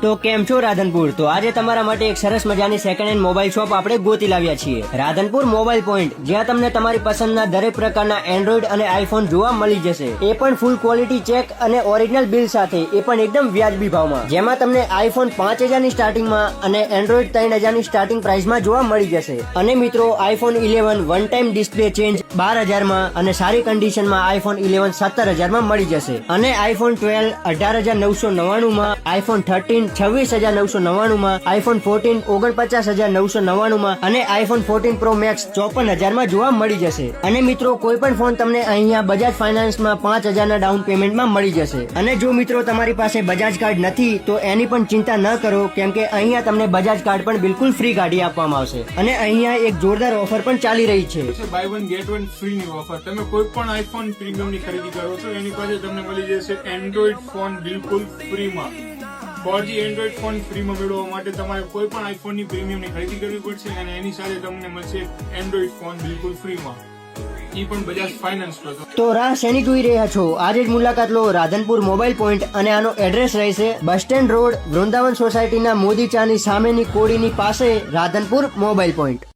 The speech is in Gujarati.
તો કેમ છો રાધનપુર? તો આજે તમારા માટે એક સરસ મજાની સેકન્ડ હેન્ડ મોબાઈલ શોપ આપણે ગોતી લાવ્યા છીએ, રાધનપુર મોબાઈલ પોઈન્ટ, જ્યાં તમને તમારી પસંદના દરેક પ્રકારના એન્ડ્રોઈડ અને આઈફોન જોવા મળી જશે, એ પણ ફૂલ ક્વોલિટી ચેક અને ઓરિજિનલ બિલ સાથે, એ પણ એકદમ વ્યાજબી ભાવમાં, જેમાં તમને આઈફોન 5000 ની સ્ટાર્ટિંગમાં અને એન્ડ્રોઈડ 3000 ની સ્ટાર્ટિંગ પ્રાઇસમાં જોવા મળી જશે. અને મિત્રો iPhone 11 one time display change 12000 માં અને સારી કન્ડિશનમાં આઈફોન 11 17000 માં મળી જશે. અને આઈફોન 12 18999 માં, આઈફોન 13 26999 માં, આઈફોન 14 49999 માં અને આઈફોન 14 પ્રો મેક્સ 54000 માં જોવા મળી જશે. અને મિત્રો કોઈ પણ ફોન તમને અહીંયા બજાજ ફાઇનાન્સમાં 5000 ના ડાઉન પેમેન્ટમાં મળી જશે. અને જો મિત્રો તમારી પાસે બજાજ કાર્ડ નથી તો એની પણ ચિંતા ન કરો, કેમ કે અહીંયા તમને બજાજ કાર્ડ પણ બિલકુલ ફ્રી કાઢી આપવામાં આવશે. અને અહીંયા એક જોરદાર ઓફર પણ ચાલી રહી છે, buy one get one free ની ઓફર. તમે કોઈ પણ આઈફોન પ્રીમિયમ ની ખરીદી કરો છો એની પાસે તમને મળી જશે એન્ડ્રોઈડ ફોન બિલકુલ ફ્રીમાં. 4G એન્ડ્રોઈડ ફોન ફ્રીમાં મેળવવા માટે તમારે કોઈ પણ આઈફોન ની પ્રીમિયમ ની ખરીદી કરવી પડશે અને એની સાથે તમને મળશે એન્ડ્રોઈડ ફોન બિલકુલ ફ્રીમાં, એ પણ બજાજ ફાઇનાન્સ પર. તો રાહ શેની જોઈ રહ્યા છો? આજે જ મુલાકાત લો રાધનપુર મોબાઈલ પોઈન્ટ. અને આનો એડ્રેસ રહેશે બસ સ્ટેન્ડ રોડ, વૃંદાવન સોસાયટીના મોદી ચાની સામેની કોડીની પાસે, રાધનપુર મોબાઈલ પોઈન્ટ.